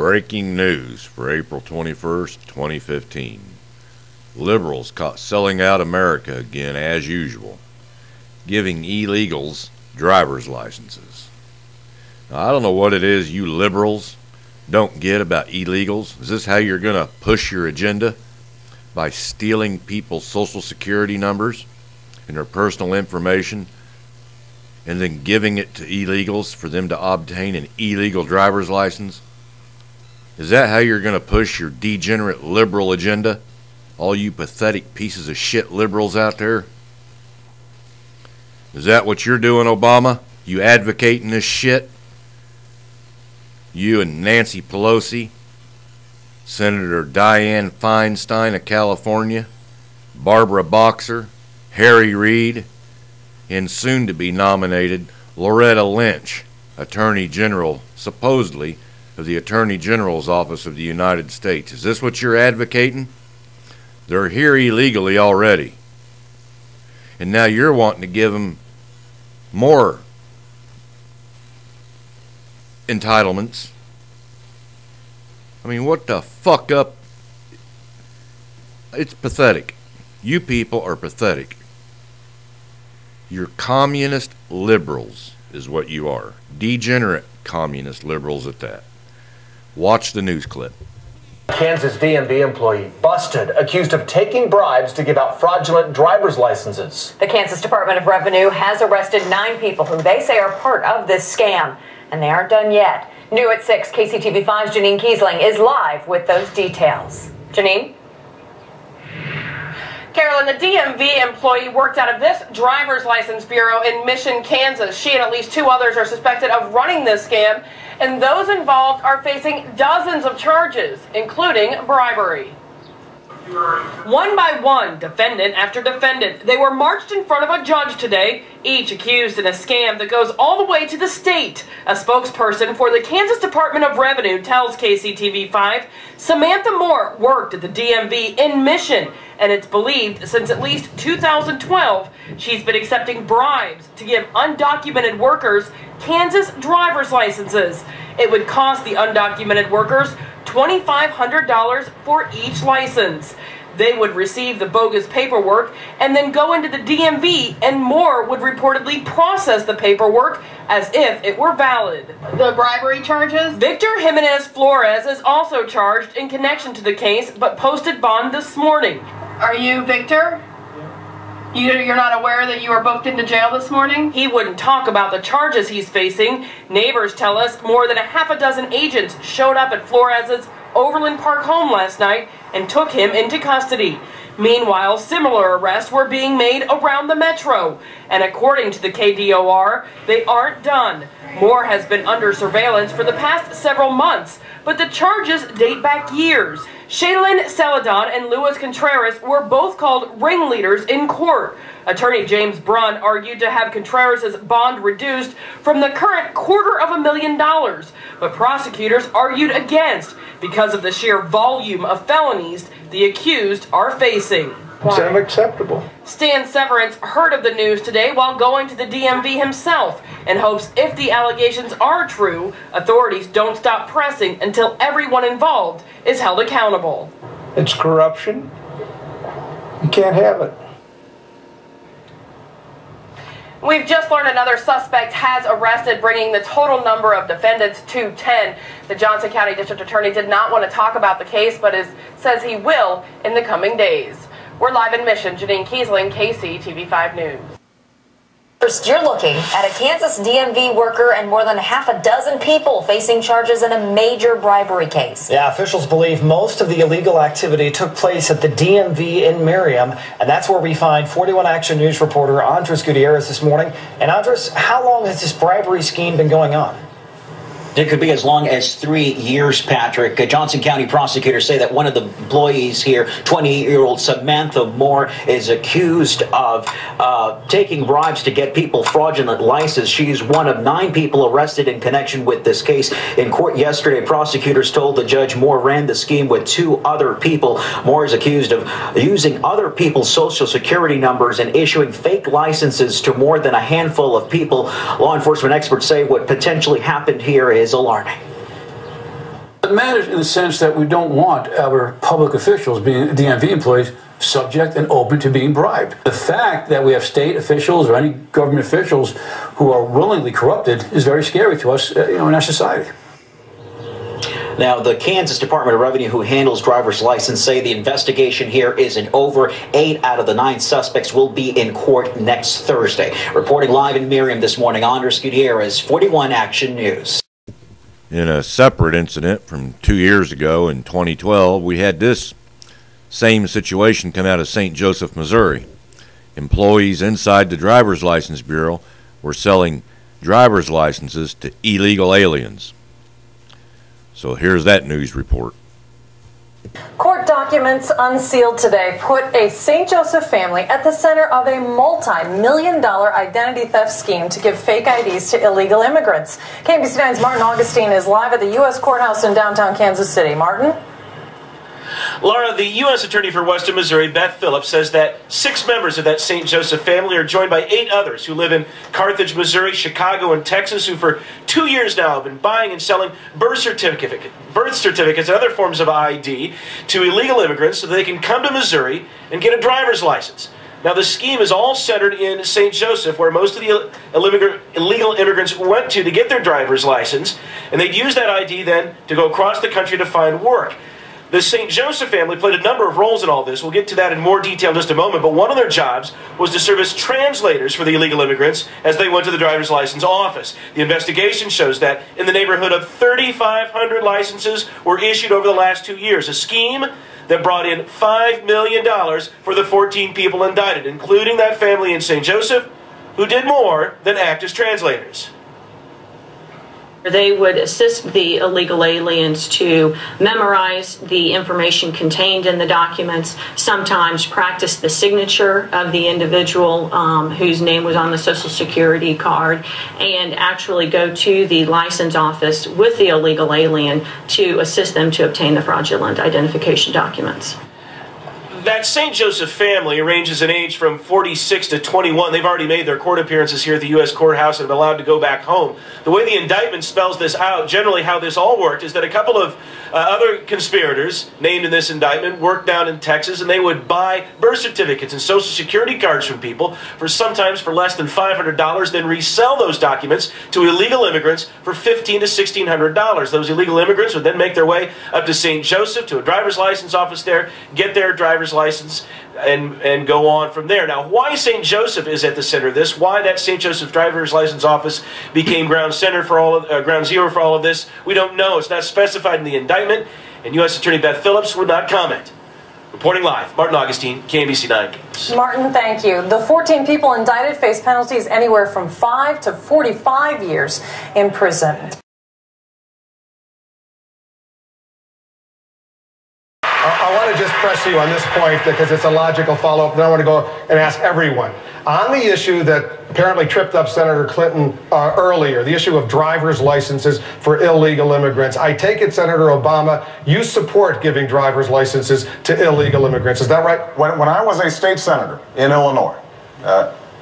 Breaking news for April 21st, 2015. Liberals caught selling out America again as usual, giving illegals driver's licenses. Now, I don't know what it is you liberals don't get about illegals. Is this how you're going to push your agenda? By stealing people's social security numbers and their personal information and then giving it to illegals for them to obtain an illegal driver's license? Is that how you're going to push your degenerate liberal agenda? All you pathetic pieces of shit liberals out there? Is that what you're doing, Obama? You advocating this shit? You and Nancy Pelosi, Senator Dianne Feinstein of California, Barbara Boxer, Harry Reid, and soon-to-be nominated Loretta Lynch, Attorney General, supposedly, of the Attorney General's Office of the United States. Is this what you're advocating? They're here illegally already. And now you're wanting to give them more entitlements. I mean, what the fuck up? It's pathetic. You people are pathetic. You're communist liberals is what you are. Degenerate communist liberals at that. Watch the news clip. Kansas DMV employee busted, accused of taking bribes to give out fraudulent driver's licenses. The Kansas Department of Revenue has arrested 9 people who they say are part of this scam, and they aren't done yet. New at 6, KCTV5's Janine Kiesling is live with those details. Janine? Carolyn, the DMV employee worked out of this driver's license bureau in Mission, Kansas. She and at least 2 others are suspected of running this scam, and those involved are facing dozens of charges, including bribery. One by one, defendant after defendant, they were marched in front of a judge today, each accused in a scam that goes all the way to the state. A spokesperson for the Kansas Department of Revenue tells KCTV5 Samantha Moore worked at the DMV in Mission, and it's believed since at least 2012 she's been accepting bribes to give undocumented workers Kansas driver's licenses. It would cost the undocumented workers $2,500 for each license. They would receive the bogus paperwork and then go into the DMV, and Moore would reportedly process the paperwork as if it were valid. The bribery charges? Victor Jimenez Flores is also charged in connection to the case, but posted bond this morning. Are you Victor? You're not aware that you were booked into jail this morning? He wouldn't talk about the charges he's facing. Neighbors tell us more than a half a dozen agents showed up at Flores's Overland Park home last night and took him into custody. Meanwhile, similar arrests were being made around the metro. And according to the KDOR, they aren't done. Moore has been under surveillance for the past several months, but the charges date back years. Shaylin Celadon and Luis Contreras were both called ringleaders in court. Attorney James Brunn argued to have Contreras' bond reduced from the current $250,000, but prosecutors argued against because of the sheer volume of felonies the accused are facing. It's unacceptable. Stan Severance heard of the news today while going to the DMV himself and hopes if the allegations are true, authorities don't stop pressing until everyone involved is held accountable. It's corruption. You can't have it. We've just learned another suspect has arrested, bringing the total number of defendants to 10. The Johnson County District Attorney did not want to talk about the case, but says he will in the coming days. We're live in Mission. Janine Kiesling, KCTV5 News. First, you're looking at a Kansas DMV worker and more than half a dozen people facing charges in a major bribery case. Yeah, officials believe most of the illegal activity took place at the DMV in Merriam, and that's where we find 41 Action News reporter Andres Gutierrez this morning. And Andres, how long has this bribery scheme been going on? It could be as long as 3 years, Patrick. Johnson County prosecutors say that one of the employees here, 28-year-old Samantha Moore, is accused of taking bribes to get people fraudulent licenses. She's one of 9 people arrested in connection with this case. In court yesterday, prosecutors told the judge Moore ran the scheme with 2 other people. Moore is accused of using other people's social security numbers and issuing fake licenses to more than a handful of people. Law enforcement experts say what potentially happened here is alarming. The it matters in the sense that we don't want our public officials, being DMV employees, subject and open to being bribed. The fact that we have state officials or any government officials who are willingly corrupted is very scary to us, in our society. Now, the Kansas Department of Revenue, who handles driver's license, say the investigation here isn't over. 8 out of the 9 suspects will be in court next Thursday. Reporting live in Miriam this morning, Andres Gutierrez, 41 Action News. In a separate incident from 2 years ago in 2012, we had this same situation come out of St. Joseph, Missouri. Employees inside the Driver's License Bureau were selling driver's licenses to illegal aliens. So here's that news report. Court documents unsealed today put a St. Joseph family at the center of a multi-million-dollar identity theft scheme to give fake IDs to illegal immigrants. KBC 9's Martin Augustine is live at the U.S. Courthouse in downtown Kansas City. Martin? Laura, the U.S. Attorney for Western Missouri, Beth Phillips, says that 6 members of that St. Joseph family are joined by 8 others who live in Carthage, Missouri, Chicago, and Texas, who for 2 years now have been buying and selling birth certificates and other forms of ID to illegal immigrants so that they can come to Missouri and get a driver's license. Now, the scheme is all centered in St. Joseph, where most of the illegal immigrants went to get their driver's license, and they'd use that ID then to go across the country to find work. The St. Joseph family played a number of roles in all this. We'll get to that in more detail in just a moment, but one of their jobs was to serve as translators for the illegal immigrants as they went to the driver's license office. The investigation shows that in the neighborhood of 3,500 licenses were issued over the last 2 years, a scheme that brought in $5 million for the 14 people indicted, including that family in St. Joseph, who did more than act as translators. They would assist the illegal aliens to memorize the information contained in the documents, sometimes practice the signature of the individual whose name was on the Social Security card, and actually go to the license office with the illegal alien to assist them to obtain the fraudulent identification documents. That St. Joseph family ranges in age from 46 to 21. They've already made their court appearances here at the U.S. Courthouse and been allowed to go back home. The way the indictment spells this out, generally how this all worked, is that a couple of other conspirators named in this indictment worked down in Texas, and they would buy birth certificates and Social Security cards from people for sometimes for less than $500, then resell those documents to illegal immigrants for $1,500 to $1,600. Those illegal immigrants would then make their way up to St. Joseph to a driver's license office there, get their driver's license, and go on from there. Now, why St. Joseph is at the center of this, why that St. Joseph driver's license office became ground zero for all of this, we don't know. It's not specified in the indictment, and U.S. Attorney Beth Phillips would not comment. Reporting live, Martin Augustine, KBC 9 News. Martin, thank you. The 14 people indicted face penalties anywhere from 5 to 45 years in prison. I want to just press you on this point because it's a logical follow-up, and I want to go and ask everyone. On the issue that apparently tripped up Senator Clinton earlier, the issue of driver's licenses for illegal immigrants, I take it, Senator Obama, you support giving driver's licenses to illegal immigrants. Is that right? When I was a state senator in Illinois,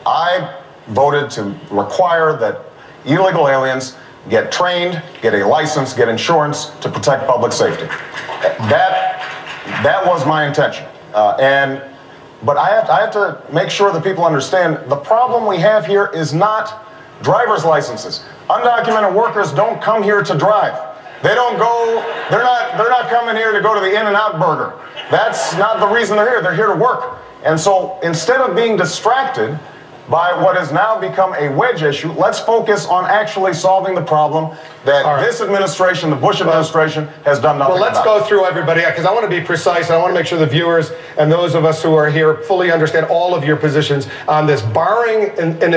I voted to require that illegal aliens get trained, get a license, get insurance to protect public safety. That was my intention. But I have to make sure that people understand the problem we have here is not driver's licenses. Undocumented workers don't come here to drive. They don't go, they're not coming here to go to the In-N-Out Burger. That's not the reason they're here to work. And so instead of being distracted by what has now become a wedge issue, let's focus on actually solving the problem that this administration, the Bush administration, has done nothing about. Well, let's go through everybody, because I want to be precise, and I want to make sure the viewers and those of us who are here fully understand all of your positions on this, barring and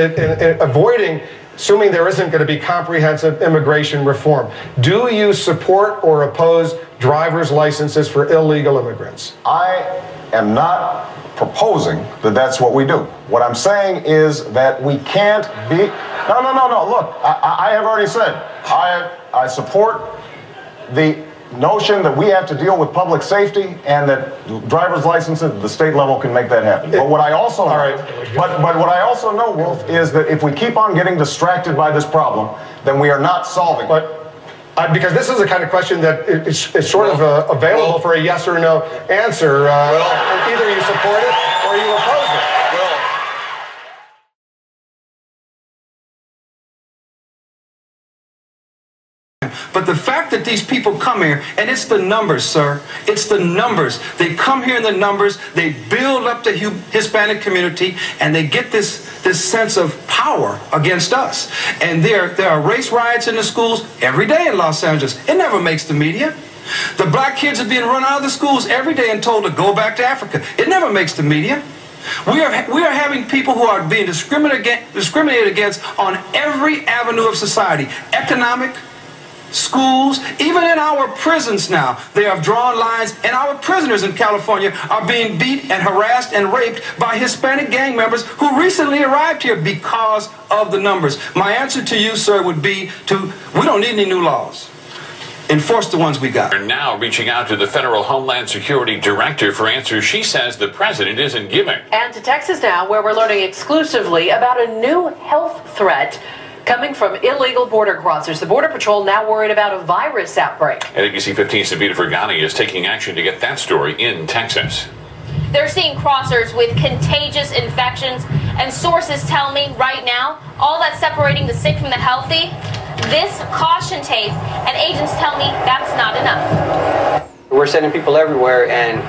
avoiding, assuming there isn't going to be comprehensive immigration reform. Do you support or oppose driver's licenses for illegal immigrants? I am not proposing that that's what we do. What I'm saying is that we can't be... No. Look, I have already said, I support the notion that we have to deal with public safety and that driver's licenses at the state level can make that happen. But what I also know, but what I also know, Wolf, is that if we keep on getting distracted by this problem, then we are not solving it. Because this is the kind of question that is sort of available for a yes or no answer. Either you support it or you oppose it. But the fact that these people come here, and it's the numbers, sir. It's the numbers. They come here in the numbers. They build up the Hispanic community, and they get this sense of power against us. And there are race riots in the schools every day in Los Angeles. It never makes the media. The black kids are being run out of the schools every day and told to go back to Africa. It never makes the media. We are having people who are being discriminated against on every avenue of society. Economic, schools, even in our prisons now. They have drawn lines, and our prisoners in California are being beat and harassed and raped by Hispanic gang members who recently arrived here because of the numbers. My answer to you, sir, would be we don't need any new laws. Enforce the ones we got. We're now reaching out to the federal Homeland Security Director for answers she says the president isn't giving. And to Texas now, where we're learning exclusively about a new health threat coming from illegal border crossers. The Border Patrol now worried about a virus outbreak. And ABC 15's Sabita Fergani is taking action to get that story in Texas. They're seeing crossers with contagious infections, and sources tell me right now, all that's separating the sick from the healthy, this caution tape, and agents tell me that's not enough. We're sending people everywhere, and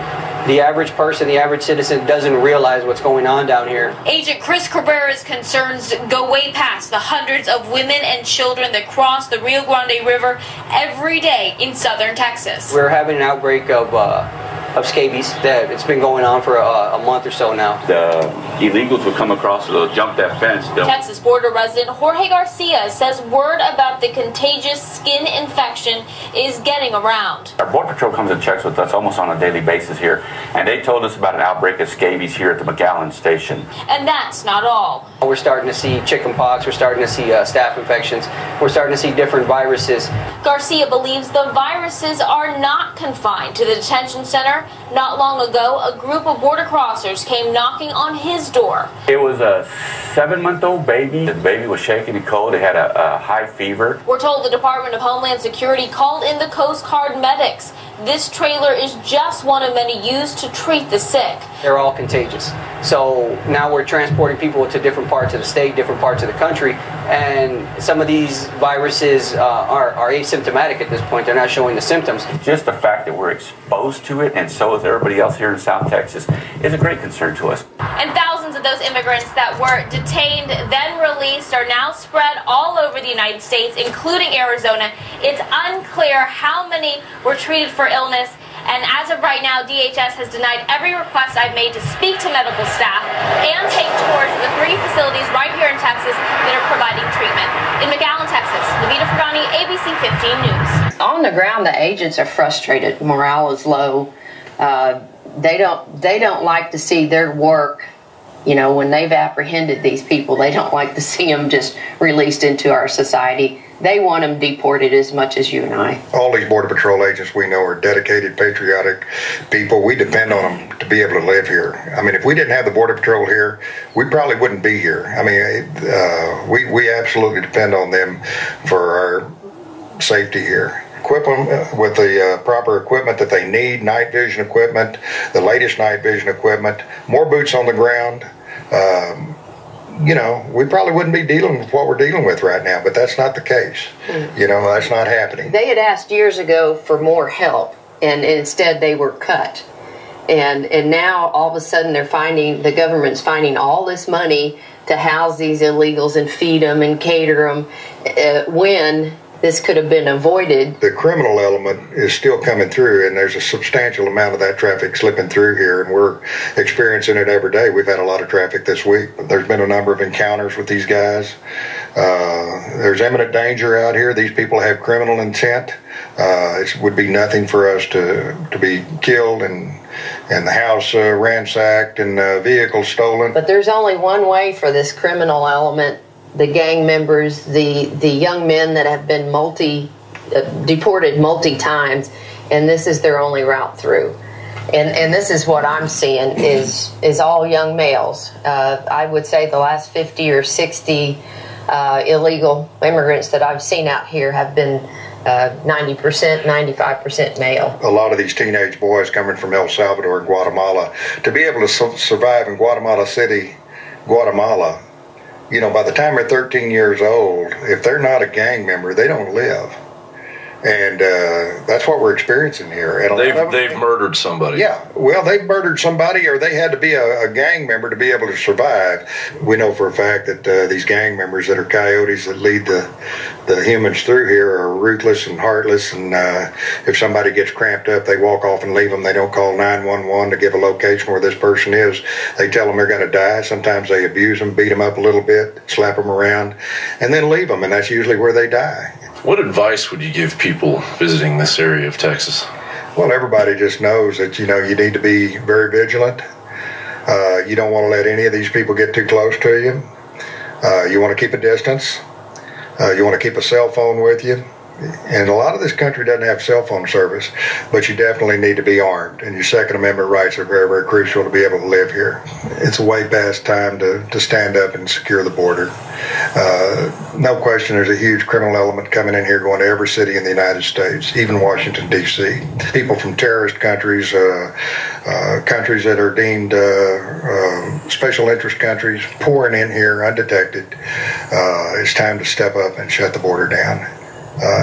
the average person, the average citizen doesn't realize what's going on down here. Agent Chris Cabrera's concerns go way past the hundreds of women and children that cross the Rio Grande River every day in southern Texas. We're having an outbreak of scabies that it's been going on for a month or so now. The illegals will come across, they'll jump that fence. Texas border resident Jorge Garcia says word about the contagious skin infection is getting around. Our Border Patrol comes and checks with us almost on a daily basis here, and they told us about an outbreak of scabies here at the McAllen station. And that's not all. We're starting to see chicken pox, we're starting to see staph infections, we're starting to see different viruses. Garcia believes the viruses are not confined to the detention center. Not long ago, a group of border crossers came knocking on his door. It was a 7-month-old baby. The baby was shaking and cold. It had a high fever. We're told the Department of Homeland Security called in the Coast Guard medics. This trailer is just one of many used to treat the sick. They're all contagious. So now we're transporting people to different parts of the state, different parts of the country, and some of these viruses are asymptomatic at this point. They're not showing the symptoms. Just the fact that we're exposed to it, and so is everybody else here in South Texas, is a great concern to us. And thousands of those immigrants that were detained, then released, are now spread all over the United States, including Arizona. It's unclear how many were treated for illness. And as of right now, DHS has denied every request I've made to speak to medical staff and take tours of the 3 facilities right here in Texas that are providing treatment. In McAllen, Texas, Sabita Fergani, ABC 15 News. On the ground, the agents are frustrated. Morale is low. They don't like to see their work. You know, when they've apprehended these people, they don't like to see them just released into our society. They want them deported as much as you and I. All these Border Patrol agents we know are dedicated, patriotic people. We depend on them to be able to live here. I mean, if we didn't have the Border Patrol here, we probably wouldn't be here. I mean, we absolutely depend on them for our safety here. Equip them with the proper equipment that they need, night vision equipment, the latest night vision equipment, more boots on the ground. You know, we probably wouldn't be dealing with what we're dealing with right now, but that's not the case. You know, that's not happening. They had asked years ago for more help, and instead they were cut. And now all of a sudden the government's finding all this money to house these illegals and feed them and cater them when this could have been avoided. The criminal element is still coming through, and there's a substantial amount of that traffic slipping through here, and we're experiencing it every day. We've had a lot of traffic this week. There's been a number of encounters with these guys. There's imminent danger out here. These people have criminal intent. It would be nothing for us to be killed and the house ransacked and vehicles stolen. But there's only one way for this criminal element, the gang members, the young men that have been deported multi times, and this is their only route through. And this is what I'm seeing is all young males. I would say the last 50 or 60 illegal immigrants that I've seen out here have been 90%, 95% male. A lot of these teenage boys coming from El Salvador and Guatemala, to be able to survive in Guatemala City, Guatemala, you know, by the time they're 13 years old, if they're not a gang member, they don't live. And that's what we're experiencing here. And they've murdered somebody. Yeah, well, they've murdered somebody, or they had to be a gang member to be able to survive. We know for a fact that these gang members that are coyotes that lead the humans through here are ruthless and heartless. And if somebody gets cramped up, they walk off and leave them. They don't call 911 to give a location where this person is. They tell them they're going to die. Sometimes they abuse them, beat them up a little bit, slap them around, and then leave them. And that's usually where they die. What advice would you give people visiting this area of Texas? Well, everybody just knows that, you know, you need to be very vigilant. You don't want to let any of these people get too close to you. You want to keep a distance. You want to keep a cell phone with you. And a lot of this country doesn't have cell phone service, but you definitely need to be armed. And your Second Amendment rights are very, very crucial to be able to live here. It's way past time to stand up and secure the border. No question there's a huge criminal element coming in here, going to every city in the United States, even Washington, D.C. People from terrorist countries, countries that are deemed special interest countries, pouring in here undetected. It's time to step up and shut the border down.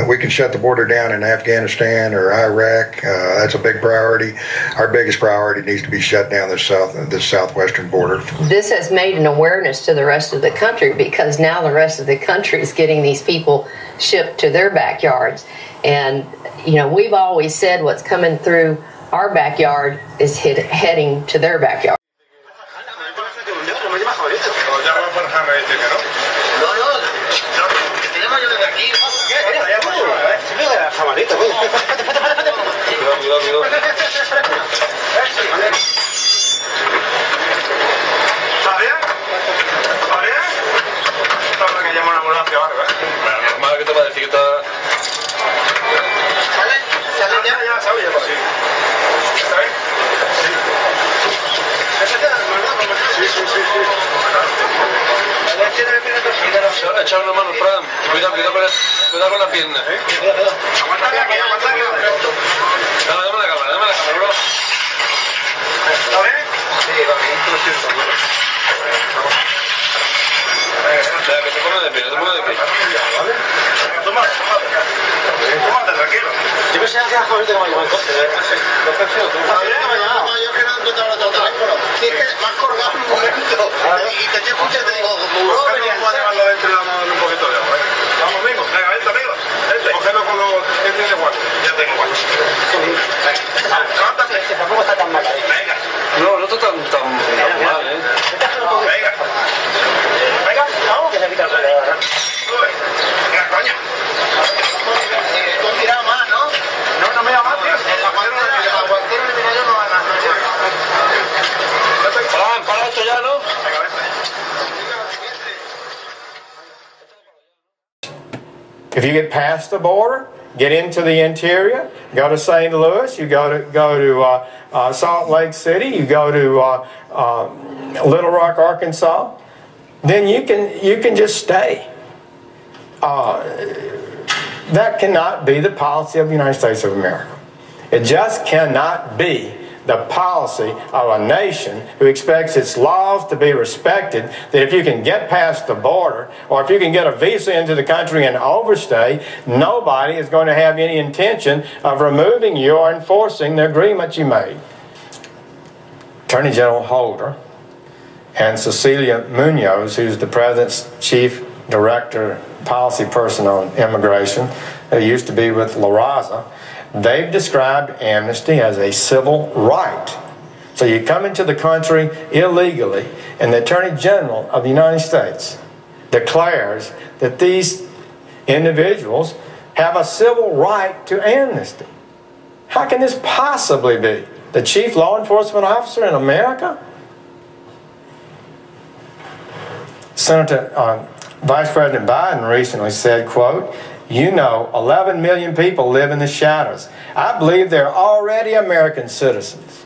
We can shut the border down in Afghanistan or Iraq. That's a big priority. Our biggest priority needs to be shut down the southwestern border. This has made an awareness to the rest of the country, because now the rest of the country is getting these people shipped to their backyards. And, you know, we've always said what's coming through our backyard is heading to their backyard. Echar una mano, Fran. Cuidado con la pierna. Aguanta aquí. Dame la cámara, bro. ¿Está bien? Sí, va bien. Que se ponga de pie, ¿Vale? Toma, tranquilo. Yo pensé que ahorita que me llevo el coche, Yo que no te hablo del teléfono. Si es que me has colgado un momento. Y te escuché y te digo, vamos a llevarlo dentro y damos un poquito de agua. Vamos, amigos. Venga, vente, amigos. Cógelo con los que tiene guantes. Ya tengo guantes. Venga, levántate. Tampoco está tan mal. Venga. No está tan mal, Venga. Venga, vamos. Que se quita el pelo, ¿verdad? Venga, coña. Tú has mirado más, ¿no? No me da más, tío. El aguantero le mira yo no va a ganar. Para esto ya, ¿no? Venga, vente. If you get past the border, get into the interior, go to St. Louis, you go to Salt Lake City, you go to Little Rock, Arkansas, then you can just stay. That cannot be the policy of the United States of America. It just cannot be the policy of a nation who expects its laws to be respected, that if you can get past the border, or if you can get a visa into the country and overstay, nobody is going to have any intention of removing you or enforcing the agreement you made. Attorney General Holder and Cecilia Munoz, who's the President's Chief Director, policy person on immigration, who used to be with La Raza, they've described amnesty as a civil right. So you come into the country illegally, and the Attorney General of the United States declares that these individuals have a civil right to amnesty. How can this possibly be? The chief law enforcement officer in America? Vice President Biden recently said, quote, "You know, 11 million people live in the shadows. I believe they're already American citizens.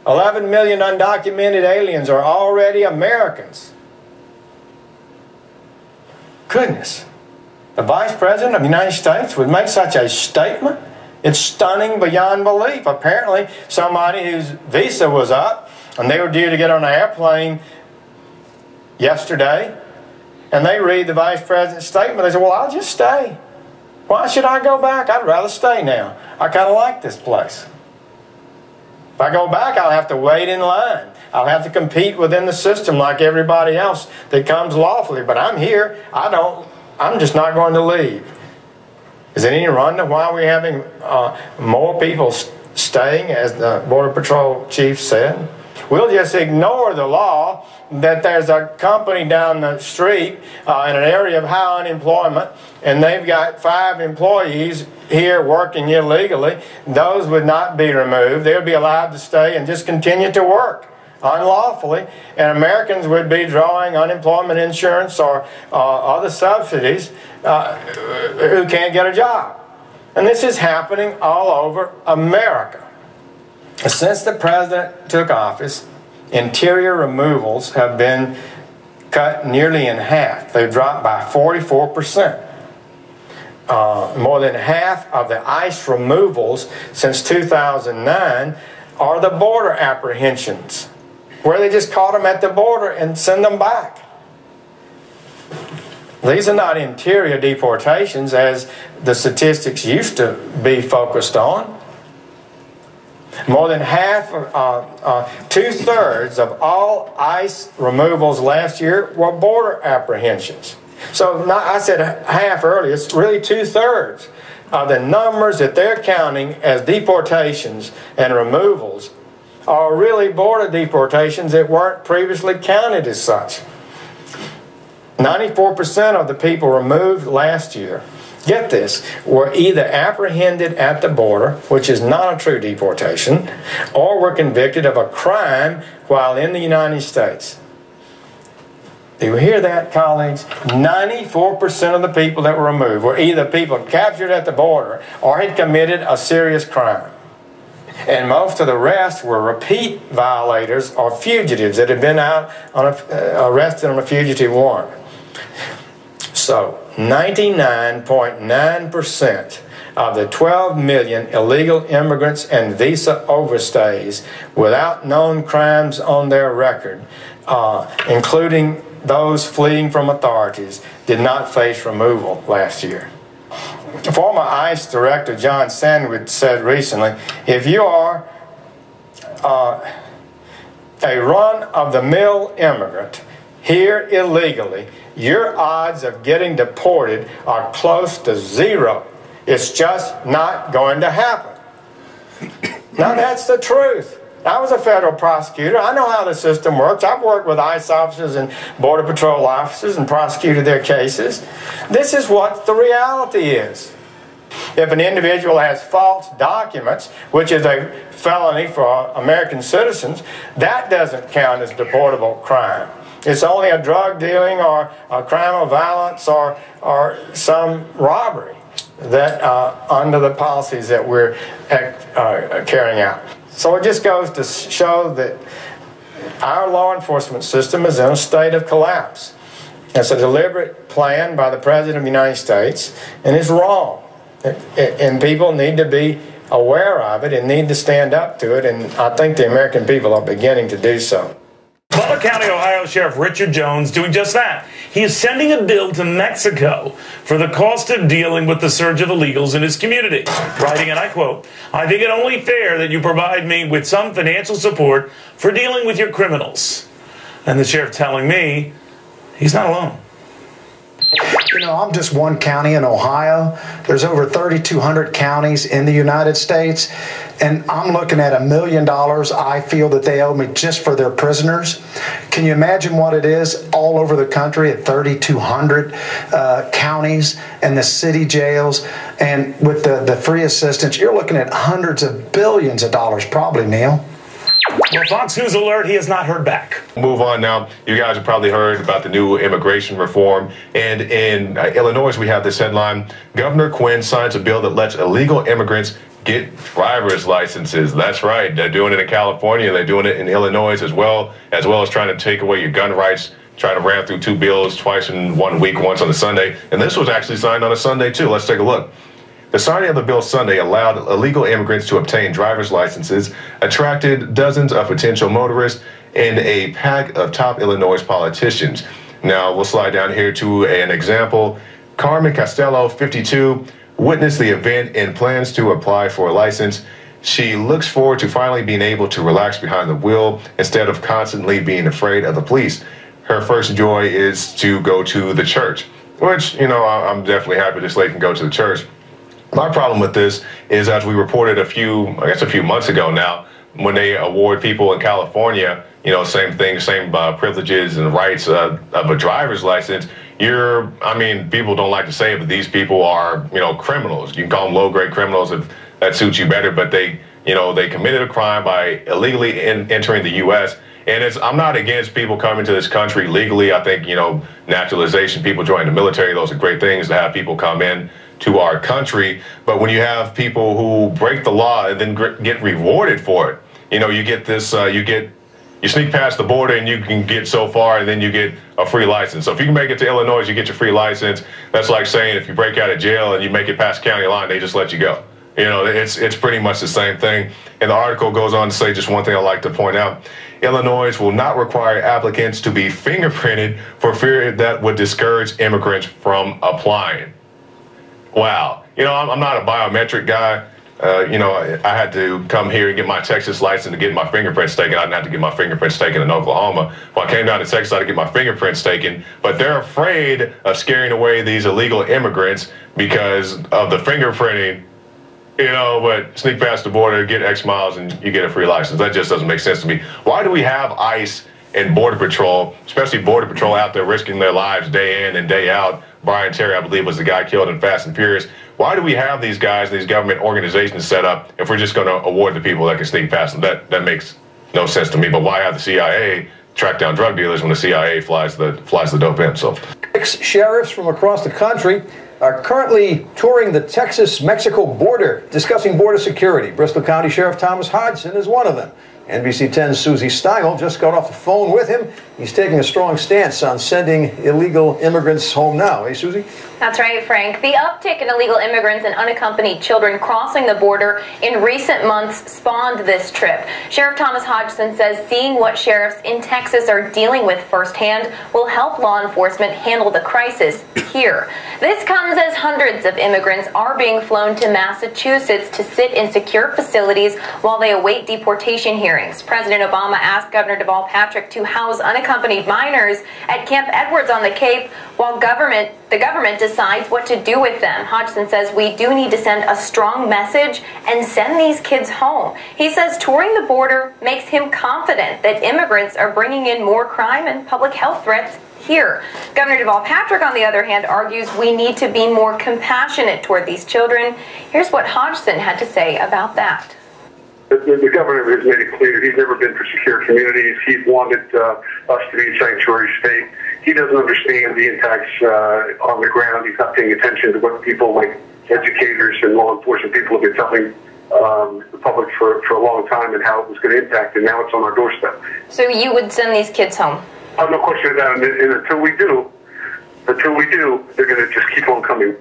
11 million undocumented aliens are already Americans." Goodness. the Vice President of the United States would make such a statement? It's stunning beyond belief. Apparently, somebody whose visa was up and they were due to get on an airplane yesterday, and they read the Vice President's statement. They say, well, I'll just stay. Why should I go back? I'd rather stay now. I kind of like this place. If I go back, I'll have to wait in line. I'll have to compete within the system like everybody else that comes lawfully. But I'm here. I'm just not going to leave. Is it any wonder why we're having more people staying, as the Border Patrol chief said? We'll just ignore the law that there's a company down the street in an area of high unemployment, and they've got 5 employees here working illegally. Those would not be removed. They would be allowed to stay and just continue to work unlawfully, and Americans would be drawing unemployment insurance or other subsidies who can't get a job. And this is happening all over America. Since the president took office, interior removals have been cut nearly in half. They've dropped by 44%. More than half of the ICE removals since 2009 are the border apprehensions, where they just caught them at the border and send them back. These are not interior deportations as the statistics used to be focused on. More than half, 2/3 of all ICE removals last year were border apprehensions. So I said half earlier, it's really 2/3 of the numbers that they're counting as deportations and removals are really border deportations that weren't previously counted as such. 94% of the people removed last year, get this, were either apprehended at the border, which is not a true deportation, or were convicted of a crime while in the United States. Do you hear that, colleagues? 94% of the people that were removed were either people captured at the border or had committed a serious crime. And most of the rest were repeat violators or fugitives that had been out on arrested on a fugitive warrant. So 99.9% of the 12 million illegal immigrants and visa overstays without known crimes on their record, including those fleeing from authorities, did not face removal last year. Former ICE Director John Sandwood said recently, if you are a run-of-the-mill immigrant here illegally, your odds of getting deported are close to zero. It's just not going to happen. Now that's the truth. I was a federal prosecutor. I know how the system works. I've worked with ICE officers and Border Patrol officers and prosecuted their cases. This is what the reality is. If an individual has false documents, which is a felony for American citizens, that doesn't count as deportable crime. It's only a drug dealing or a crime of violence or some robbery that under the policies that we're carrying out. So it just goes to show that our law enforcement system is in a state of collapse. It's a deliberate plan by the President of the United States, and it's wrong. And people need to be aware of it and need to stand up to it, and I think the American people are beginning to do so. Butler County, Ohio Sheriff Richard Jones doing just that. He is sending a bill to Mexico for the cost of dealing with the surge of illegals in his community, writing, and I quote, "I think it only fair that you provide me with some financial support for dealing with your criminals." And the sheriff telling me he's not alone. You know, I'm just one county in Ohio. There's over 3,200 counties in the United States, and I'm looking at $1 million I feel that they owe me just for their prisoners. Can you imagine what it is all over the country at 3,200 counties and the city jails? And with the free assistance, you're looking at hundreds of billions of dollars probably, Neil. Well, Fox News alert, he has not heard back. Move on now. You guys have probably heard about the new immigration reform. And in Illinois, we have this headline: Governor Quinn signs a bill that lets illegal immigrants get driver's licenses. That's right. They're doing it in California. They're doing it in Illinois as well as trying to take away your gun rights try to ram through 2 bills twice in 1 week, once on a Sunday. And this was actually signed on a Sunday, too. Let's take a look. The signing of the bill Sunday allowed illegal immigrants to obtain driver's licenses, attracted dozens of potential motorists, and a pack of top Illinois politicians. Now, we'll slide down here to an example. Carmen Costello, 52, witnessed the event and plans to apply for a license. She looks forward to finally being able to relax behind the wheel instead of constantly being afraid of the police. Her first joy is to go to the church, which, you know, I'm definitely happy this lady can go to the church. My problem with this is, as we reported a few months ago now, when they award people in California, you know, same thing, same privileges and rights of a driver's license, people don't like to say it, but these people are, you know, criminals. You can call them low-grade criminals if that suits you better, but they committed a crime by illegally entering the U.S., and I'm not against people coming to this country legally. I think, you know, naturalization, people joining the military, those are great things to have people come in to our country. But when you have people who break the law and then get rewarded for it, you know, you get this, you sneak past the border and you can get so far and then you get a free license. So if you can make it to Illinois, you get your free license. That's like saying if you break out of jail and you make it past county line, they just let you go. You know, it's pretty much the same thing. And the article goes on to say just one thing I'd like to point out. Illinois will not require applicants to be fingerprinted for fear that would discourage immigrants from applying. Wow. You know, I'm not a biometric guy. You know, I had to come here and get my Texas license to get my fingerprints taken. I didn't have to get my fingerprints taken in Oklahoma. When I came down to Texas, I had to get my fingerprints taken. But they're afraid of scaring away these illegal immigrants because of the fingerprinting. You know, but sneak past the border, get X miles, and you get a free license. That just doesn't make sense to me. Why do we have ICE and Border Patrol, especially Border Patrol, out there risking their lives day in and day out? Brian Terry, I believe, was the guy killed in Fast and Furious. Why do we have these guys, these government organizations set up if we're just going to award the people that can sneak past them? That makes no sense to me. But why have the CIA track down drug dealers when the CIA flies the dope in? So, 6 sheriffs from across the country are currently touring the Texas-Mexico border, discussing border security. Bristol County Sheriff Thomas Hodgson is one of them. NBC 10's Susie Steingel just got off the phone with him. He's taking a strong stance on sending illegal immigrants home now. Hey, Susie? That's right, Frank. The uptick in illegal immigrants and unaccompanied children crossing the border in recent months spawned this trip. Sheriff Thomas Hodgson says seeing what sheriffs in Texas are dealing with firsthand will help law enforcement handle the crisis here. This comes as hundreds of immigrants are being flown to Massachusetts to sit in secure facilities while they await deportation hearings. President Obama asked Governor Deval Patrick to house unaccompanied minors at Camp Edwards on the Cape while the government decides what to do with them. Hodgson says we do need to send a strong message and send these kids home. He says touring the border makes him confident that immigrants are bringing in more crime and public health threats here. Governor Deval Patrick, on the other hand, argues we need to be more compassionate toward these children. Here's what Hodgson had to say about that. The governor has made it clear he's never been for secure communities. He's wanted us to be a sanctuary state. He doesn't understand the impacts on the ground. He's not paying attention to what people like educators and law enforcement people have been telling the public for a long time and how it was going to impact, and now it's on our doorstep. So you would send these kids home? Oh, no question about it. And until we do, they're going to just keep on coming.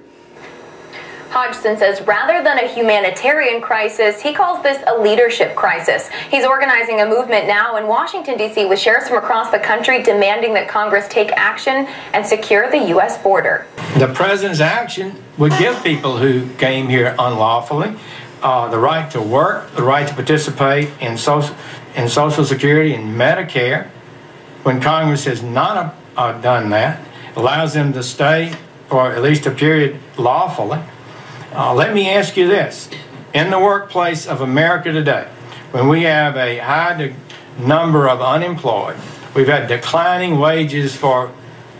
Hodgson says rather than a humanitarian crisis, he calls this a leadership crisis. He's organizing a movement now in Washington, D.C. with sheriffs from across the country demanding that Congress take action and secure the U.S. border. The president's action would give people who came here unlawfully the right to work, the right to participate in Social Security and Medicare. When Congress has not done that, allows them to stay for at least a period lawfully. Let me ask you this. In the workplace of America today, when we have a high number of unemployed, we've had declining wages for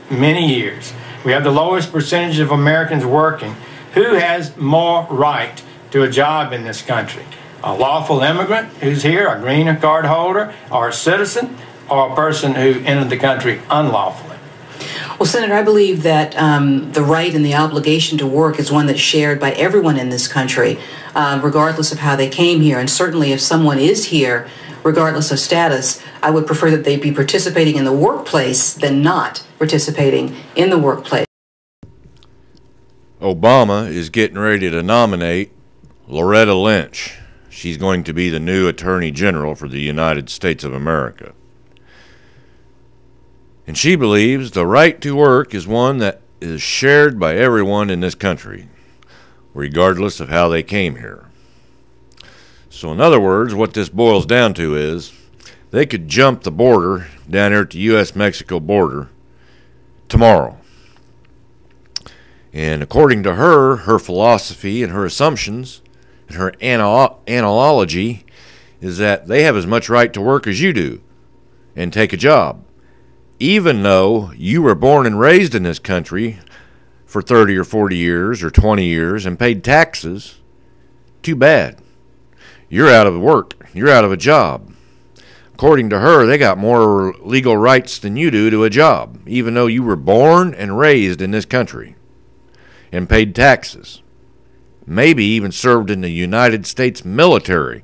many years, we have the lowest percentage of Americans working, who has more right to a job in this country? A lawful immigrant who's here, a green card holder, or a citizen, or a person who entered the country unlawfully? Well, Senator, I believe that the right and the obligation to work is one that's shared by everyone in this country, regardless of how they came here. And certainly if someone is here regardless of status, I would prefer that they be participating in the workplace than not participating in the workplace. Obama is getting ready to nominate Loretta Lynch. She's going to be the new Attorney General for the United States of America. And she believes the right to work is one that is shared by everyone in this country, regardless of how they came here. So in other words, what this boils down to is they could jump the border down here at the U.S.-Mexico border tomorrow. And according to her philosophy and her assumptions and her analogy is that they have as much right to work as you do and take a job, even though you were born and raised in this country for 30 or 40 years or 20 years and paid taxes. Too bad. You're out of work. You're out of a job. According to her, they got more legal rights than you do to a job, even though you were born and raised in this country and paid taxes. Maybe even served in the United States military.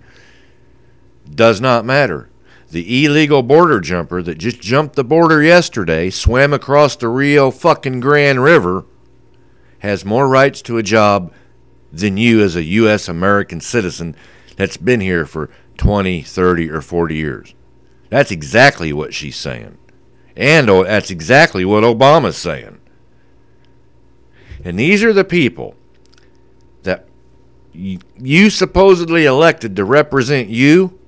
Does not matter. The illegal border jumper that just jumped the border yesterday, swam across the Rio fucking Grande River, has more rights to a job than you as a U.S. American citizen that's been here for 20, 30, or 40 years. That's exactly what she's saying. And that's exactly what Obama's saying. And these are the people that you supposedly elected to represent you.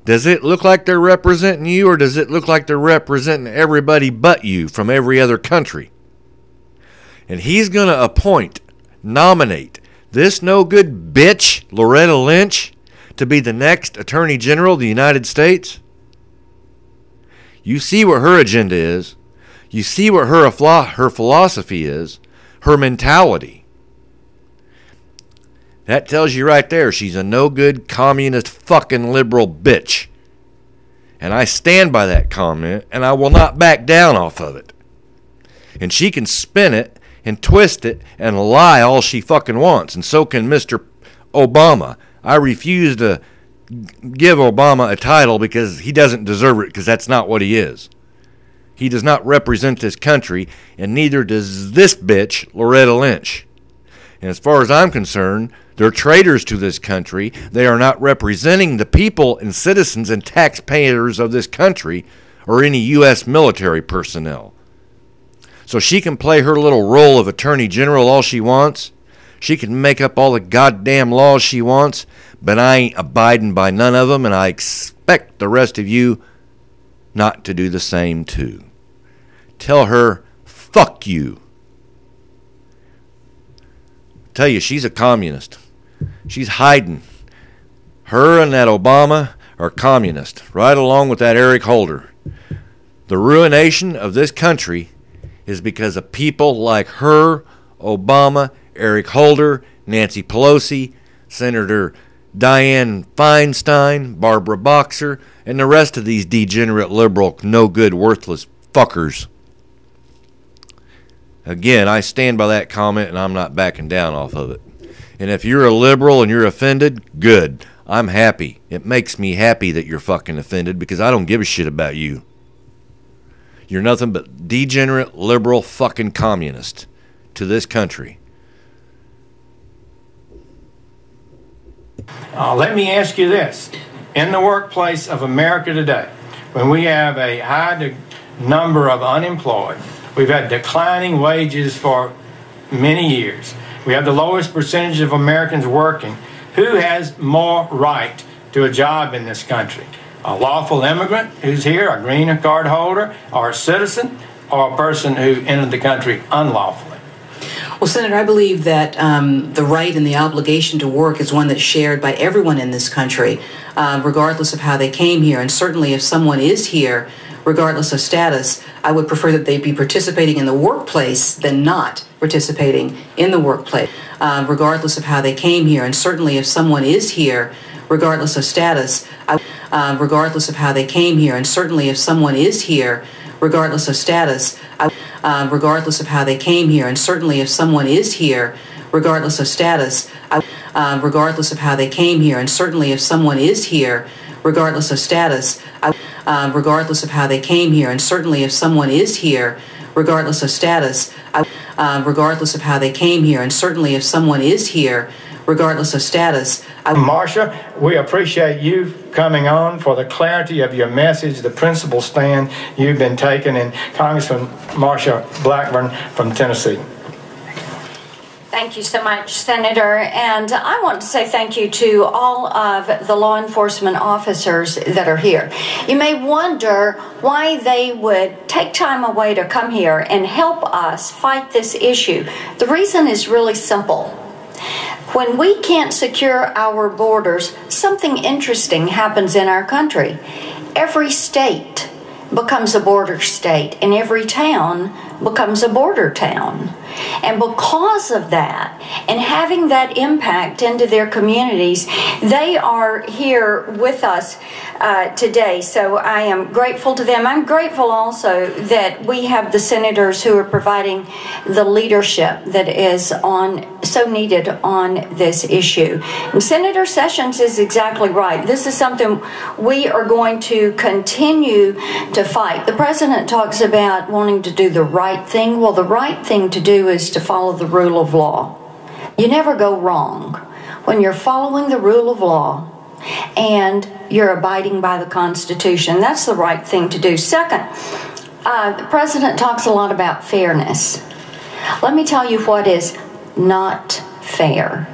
Does it look like they're representing you, or does it look like they're representing everybody but you from every other country? And he's going to nominate this no-good bitch, Loretta Lynch, to be the next Attorney General of the United States? You see what her agenda is. You see what her philosophy is, her mentality. That tells you right there she's a no-good communist fucking liberal bitch. And I stand by that comment, and I will not back down off of it. And she can spin it and twist it and lie all she fucking wants, and so can Mr. Obama. I refuse to give Obama a title because he doesn't deserve it, because that's not what he is. He does not represent this country, and neither does this bitch, Loretta Lynch. And as far as I'm concerned, they're traitors to this country. They are not representing the people and citizens and taxpayers of this country or any U.S. military personnel. So she can play her little role of Attorney General all she wants. She can make up all the goddamn laws she wants, but I ain't abiding by none of them, and I expect the rest of you not to do the same too. Tell her, fuck you. Tell you, she's a communist. She's hiding. Her and that Obama are communists, right along with that Eric Holder. The ruination of this country is because of people like her, Obama, Eric Holder, Nancy Pelosi, Senator Dianne Feinstein, Barbara Boxer, and the rest of these degenerate, liberal, no-good, worthless fuckers. Again, I stand by that comment, and I'm not backing down off of it. And if you're a liberal and you're offended, good. I'm happy. It makes me happy that you're fucking offended, because I don't give a shit about you. You're nothing but degenerate, liberal, fucking communist to this country. Let me ask you this. In the workplace of America today, when we have a high number of unemployed, we've had declining wages for many years, we have the lowest percentage of Americans working, who has more right to a job in this country? A lawful immigrant who's here, a green card holder, or a citizen, or a person who entered the country unlawfully? Well, Senator, I believe that the right and the obligation to work is one that's shared by everyone in this country, regardless of how they came here. And certainly if someone is here, regardless of status, I would prefer that they be participating in the workplace than not participating in the workplace, regardless of how they came here. And certainly if someone is here, regardless of status, regardless of how they came here, and certainly if someone is here, regardless of status, regardless of how they came here, and certainly if someone is here, regardless of status, regardless of how they came here, and certainly if someone is here, regardless of status, regardless of how they came here, and certainly if someone is here, regardless of status, regardless of how they came here, and certainly if someone is here, regardless of status. Marsha, we appreciate you coming on for the clarity of your message, the principled stand you've been taking, and Congressman Marsha Blackburn from Tennessee. Thank you so much, Senator. And I want to say thank you to all of the law enforcement officers that are here. You may wonder why they would take time away to come here and help us fight this issue. The reason is really simple. When we can't secure our borders, something interesting happens in our country. Every state becomes a border state, and every town becomes a border town. And because of that, and having that impact into their communities, they are here with us today. So I am grateful to them. I'm grateful also that we have the senators who are providing the leadership that is so needed on this issue. And Senator Sessions is exactly right. This is something we are going to continue to fight. The president talks about wanting to do the right thing. Well, the right thing to do is to follow the rule of law. You never go wrong when you're following the rule of law and you're abiding by the Constitution. That's the right thing to do. Second, the president talks a lot about fairness. Let me tell you what is not fair.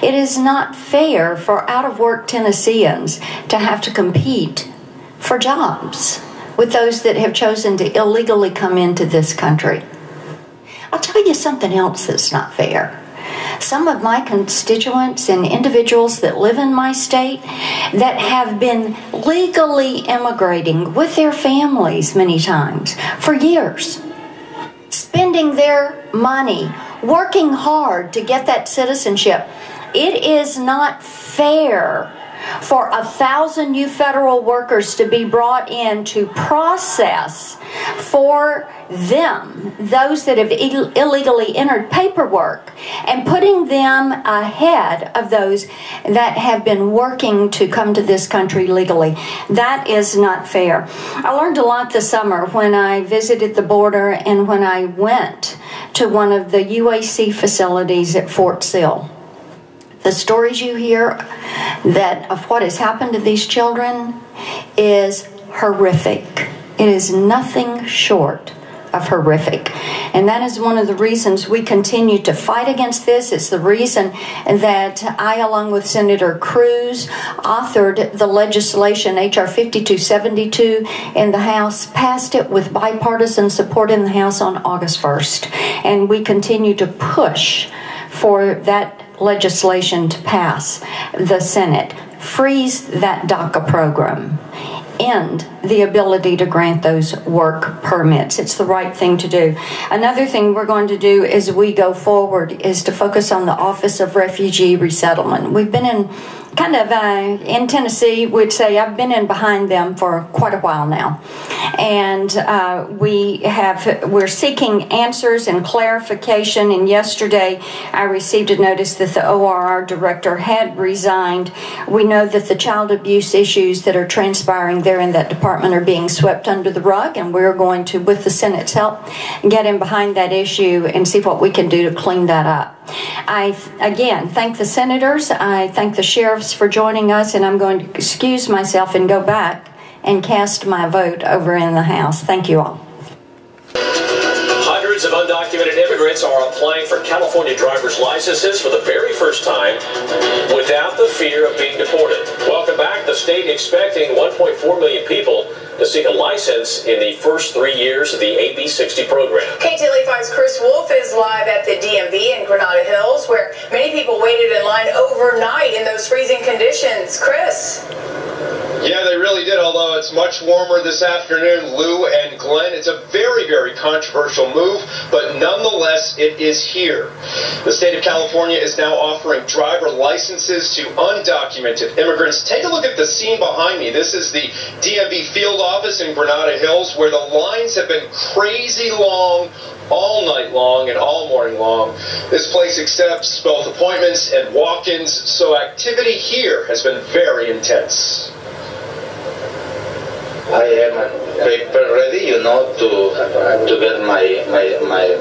It is not fair for out-of-work Tennesseans to have to compete for jobs with those that have chosen to illegally come into this country. I'll tell you something else that's not fair. Some of my constituents and individuals that live in my state that have been legally immigrating with their families many times for years, spending their money, working hard to get that citizenship. It is not fair for 1,000 new federal workers to be brought in to process for them, those that have illegally entered paperwork, and putting them ahead of those that have been working to come to this country legally. That is not fair. I learned a lot this summer when I visited the border and when I went to one of the UAC facilities at Fort Sill. The stories you hear of what has happened to these children is horrific. It is nothing short of horrific. And that is one of the reasons we continue to fight against this. It's the reason that I, along with Senator Cruz, authored the legislation, H.R. 5272, in the House, passed it with bipartisan support in the House on August 1st. And we continue to push for that legislation to pass the Senate, freeze that DACA program, end the ability to grant those work permits. It's the right thing to do. Another thing we're going to do as we go forward is to focus on the Office of Refugee Resettlement. We've been in in Tennessee, we'd say I've been in behind them for quite a while now. And we're seeking answers and clarification. And yesterday I received a notice that the ORR director had resigned. We know that the child abuse issues that are transpiring there in that department are being swept under the rug, and we're going to, with the Senate's help, get in behind that issue and see what we can do to clean that up. I, again, thank the senators. I thank the sheriffs for joining us, and I'm going to excuse myself and go back and cast my vote over in the House. Thank you all. Hundreds of undocumented immigrants are applying for California driver's licenses for the very first time without the fear of being deported. Welcome back. The state expecting 1.4 million people to seek a license in the first 3 years of the AB 60 program. KTLA 5's Chris Wolf is live at the DMV in Granada Hills, where many people waited in line overnight in those freezing conditions. Chris? Yeah, they really did, although it's much warmer this afternoon, Lou and Glenn. It's a very, very controversial move, but nonetheless, it is here. The state of California is now offering driver licenses to undocumented immigrants. Take a look at the scene behind me. This is the DMV field office in Granada Hills, where the lines have been crazy long all night long and all morning long. This place accepts both appointments and walk-ins, so activity here has been very intense. I have my paper ready, you know, to get my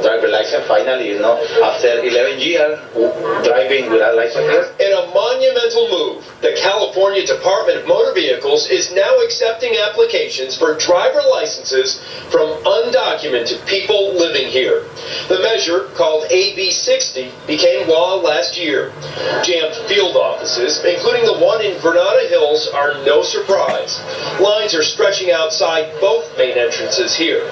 driver license finally, you know, after 11 years driving without license. In a monumental move, the California Department of Motor Vehicles is now accepting applications for driver licenses from undocumented people living here. The measure, called AB 60, became law last year. Jammed field offices, including the one in Granada Hills, are no surprise. Lines are stretching outside both main entrances here.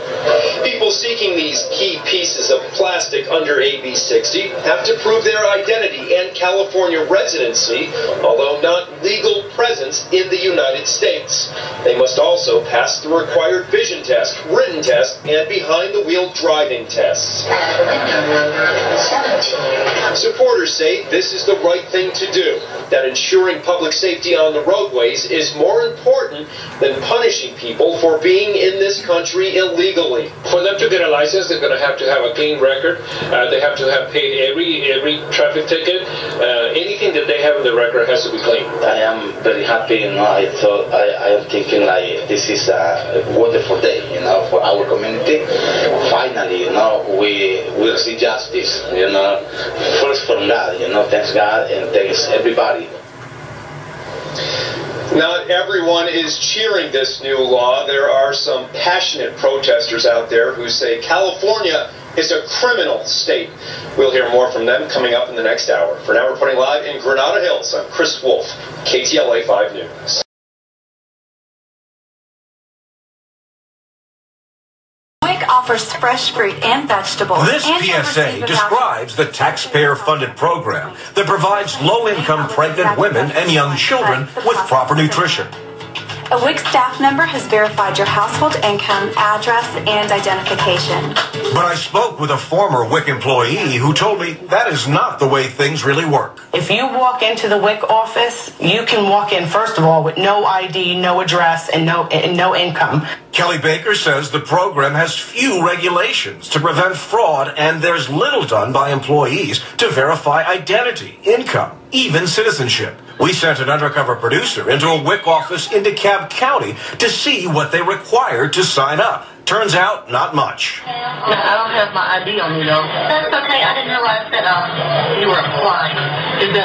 People seeking these key pieces of plastic under AB 60 have to prove their identity and California residency, although not legal presence in the United States. They must also pass the required vision test, written test, and behind-the-wheel driving tests. Supporters say this is the right thing to do, that ensuring public safety on the roadways is more important than punishing people for being in this country illegally. For them to get a license, they're going to have a clean record. They have to have paid every traffic ticket. Anything that they have in the record has to be clean. I am very happy, you know. I am thinking like this is a wonderful day, you know, for our community. Finally, you know, we will see justice, you know. First from God, you know, thanks God and thanks everybody. Not everyone is cheering this new law. There are some passionate protesters out there who say California is a criminal state. We'll hear more from them coming up in the next hour. For now, reporting live in Granada Hills, I'm Chris Wolf, KTLA 5 News. Offers fresh fruit and vegetables. This PSA describes the taxpayer-funded program that provides low-income pregnant women and young children with proper nutrition. A WIC staff member has verified your household income, address, and identification. But I spoke with a former WIC employee who told me that is not the way things really work. If you walk into the WIC office, you can walk in, first of all, with no ID, no address, and no income. Kelly Baker says the program has few regulations to prevent fraud, and there's little done by employees to verify identity, income, even citizenship. We sent an undercover producer into a WIC office in DeKalb County to see what they required to sign up. Turns out, not much. I don't have my ID on me, though. That's okay. I didn't realize that you were applying. Is it,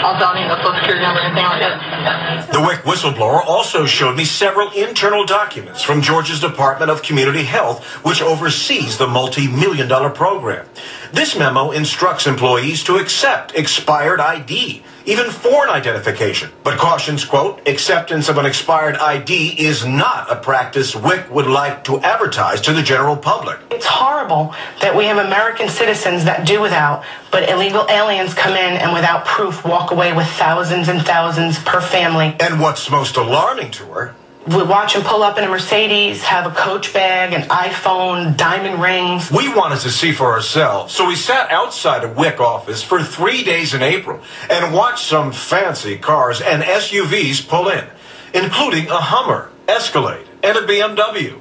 also, I need a social security number or anything like that? The WIC whistleblower also showed me several internal documents from Georgia's Department of Community Health, which oversees the multi-million-dollar program. This memo instructs employees to accept expired ID, even foreign identification, but cautions, quote, acceptance of an expired ID is not a practice WIC would like to advertise to the general public. It's horrible that we have American citizens that do without, but illegal aliens come in and without proof walk away with thousands and thousands per family. And what's most alarming to her, we watch them pull up in a Mercedes, have a Coach bag, an iPhone, diamond rings. We wanted to see for ourselves, so we sat outside a WIC office for 3 days in April and watched some fancy cars and SUVs pull in, including a Hummer, Escalade, and a BMW.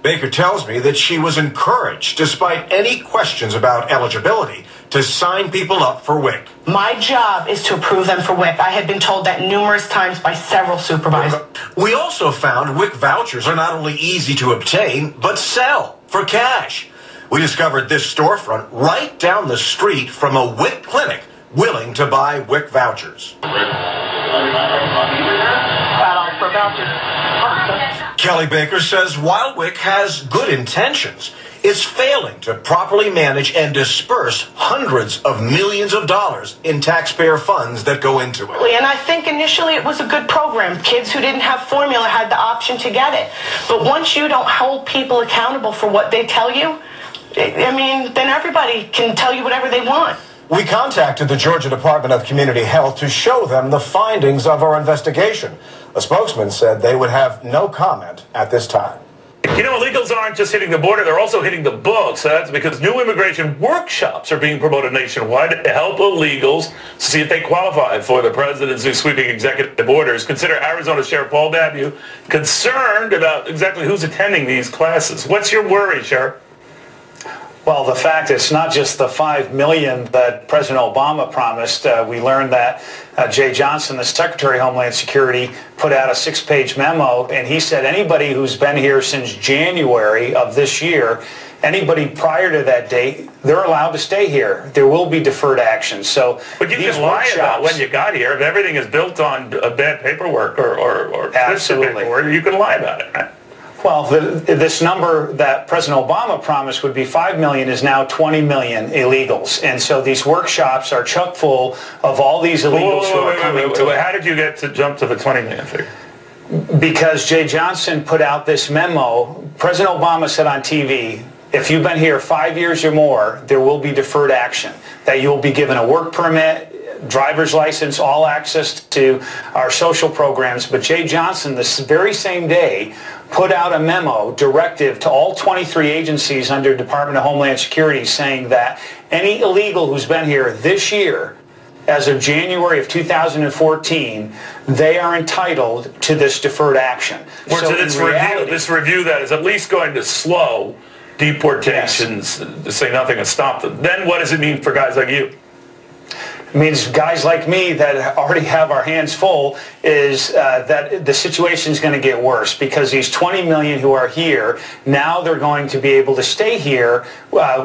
Baker tells me that she was encouraged, despite any questions about eligibility, to sign people up for WIC. My job is to approve them for WIC. I had been told that numerous times by several supervisors. We also found WIC vouchers are not only easy to obtain, but sell for cash. We discovered this storefront right down the street from a WIC clinic willing to buy WIC vouchers. For vouchers. Kelly Baker says while WIC has good intentions, it's failing to properly manage and disperse hundreds of millions of dollars in taxpayer funds that go into it. And I think initially it was a good program. Kids who didn't have formula had the option to get it. But once you don't hold people accountable for what they tell you, I mean, then everybody can tell you whatever they want. We contacted the Georgia Department of Community Health to show them the findings of our investigation. A spokesman said they would have no comment at this time. You know, illegals aren't just hitting the border, they're also hitting the books. That's because new immigration workshops are being promoted nationwide to help illegals see if they qualify for the president's new sweeping executive orders. Consider Arizona Sheriff Paul Babu concerned about exactly who's attending these classes. What's your worry, Sheriff? Well, the fact it's not just the $5 million that President Obama promised. We learned that Jay Johnson, the Secretary of Homeland Security, put out a 6-page memo, and he said anybody who's been here since January of this year, anybody prior to that date, they're allowed to stay here. There will be deferred action. So, but you can lie about when you got here. If everything is built on bad paperwork or absolutely paperwork, you can lie about it, right? Well, this number that President Obama promised would be 5 million is now 20 million illegals. And so these workshops are chock full of all these illegals who are coming to it. How did you get to jump to the 20 million figure? Because Jay Johnson put out this memo. President Obama said on TV, if you've been here 5 years or more, there will be deferred action, that you'll be given a work permit, driver's license, all access to our social programs. But Jay Johnson, this very same day, put out a memo directive to all 23 agencies under Department of Homeland Security saying that any illegal who's been here this year, as of January of 2014, they are entitled to this deferred action. So this review that is at least going to slow deportations, to say nothing and stop them. Then what does it mean for guys like you? It means guys like me that already have our hands full is that the situation is going to get worse because these 20 million who are here, now they're going to be able to stay here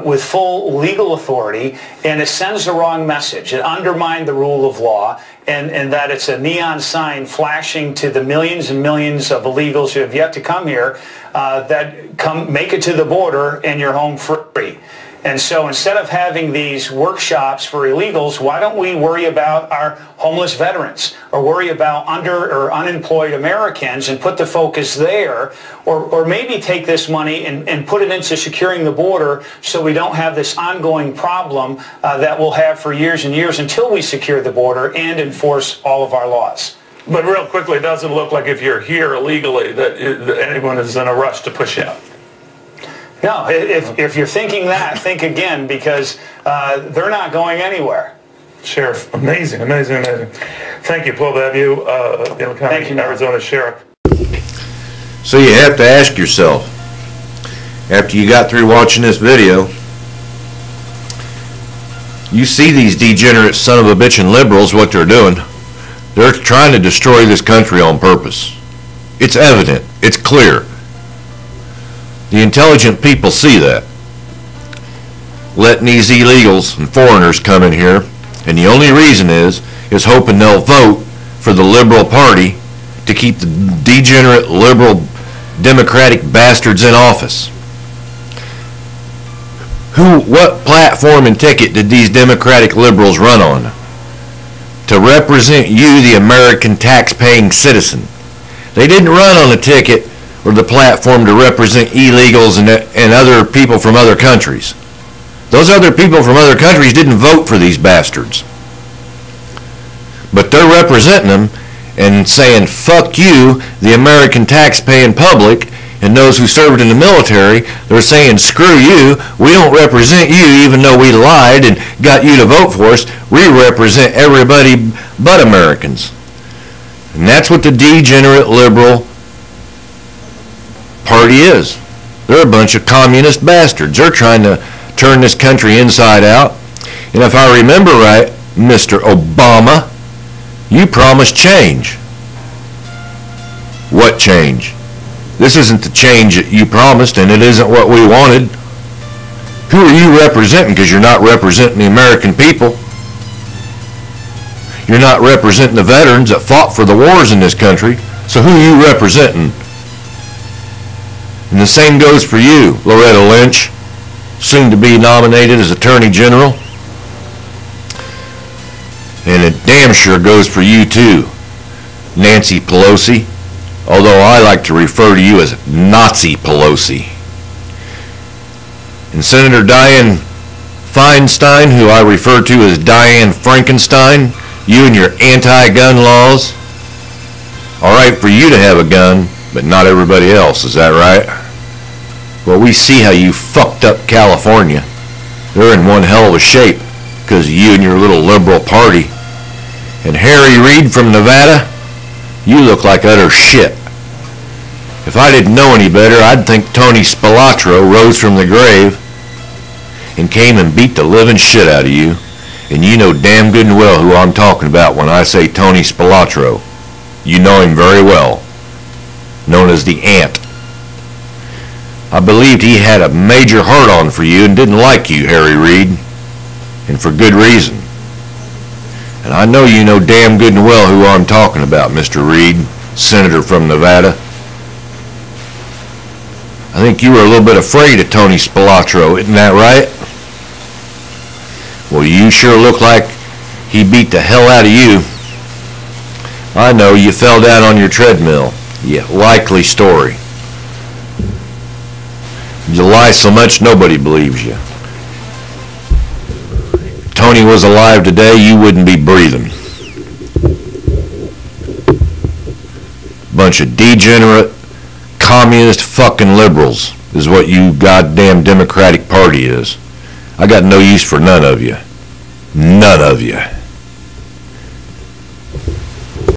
with full legal authority, and it sends the wrong message. It undermined the rule of law, and that it's a neon sign flashing to the millions and millions of illegals who have yet to come here that make it to the border and you're home free. And so instead of having these workshops for illegals, why don't we worry about our homeless veterans or worry about under or unemployed Americans and put the focus there, or maybe take this money and put it into securing the border so we don't have this ongoing problem that we'll have for years and years until we secure the border and enforce all of our laws. But real quickly, it doesn't look like if you're here illegally that anyone is in a rush to push you out. No, if you're thinking that, think again, because they're not going anywhere. Sheriff, amazing, amazing, amazing. Thank you, Paul W. Thank you, Arizona Sheriff. So you have to ask yourself, after you got through watching this video, you see these degenerate son of a bitchin' liberals, what they're doing. They're trying to destroy this country on purpose. It's evident. It's clear. The intelligent people see that. Letting these illegals and foreigners come in here, and the only reason is hoping they'll vote for the liberal party to keep the degenerate liberal democratic bastards in office. What platform and ticket did these democratic liberals run on? To represent you, the American tax-paying citizen. They didn't run on a ticket or the platform to represent illegals and other people from other countries. Those other people from other countries didn't vote for these bastards. But they're representing them and saying, fuck you, the American tax-paying public, and those who served in the military. They're saying, screw you, we don't represent you even though we lied and got you to vote for us. We represent everybody but Americans. And that's what the degenerate liberal party is. They're a bunch of communist bastards. They're trying to turn this country inside out. And if I remember right, Mr. Obama, you promised change. What change? This isn't the change that you promised, and it isn't what we wanted. Who are you representing? Because you're not representing the American people. You're not representing the veterans that fought for the wars in this country. So who are you representing? And the same goes for you, Loretta Lynch, soon to be nominated as Attorney General. And it damn sure goes for you too, Nancy Pelosi, although I like to refer to you as Nazi Pelosi. And Senator Dianne Feinstein, who I refer to as Diane Frankenstein, you and your anti-gun laws. All right for you to have a gun, but not everybody else, is that right? Well, we see how you fucked up California. They're in one hell of a shape because of you and your little liberal party. And Harry Reid from Nevada, you look like utter shit. If I didn't know any better, I'd think Tony Spilatro rose from the grave. and came and beat the living shit out of you. And you know damn good and well who I'm talking about when I say Tony Spilatro. You know him very well, known as the Ant. I believed he had a major hurt-on for you and didn't like you, Harry Reid, and for good reason. And I know you know damn good and well who I'm talking about, Mr. Reid, Senator from Nevada. I think you were a little bit afraid of Tony Spilatro, isn't that right? Well, you sure look like he beat the hell out of you. I know, you fell down on your treadmill. Yeah, likely story. You lie so much nobody believes you. If Tony was alive today, you wouldn't be breathing. Bunch of degenerate, communist fucking liberals is what you goddamn Democratic Party is. I got no use for none of you. None of you.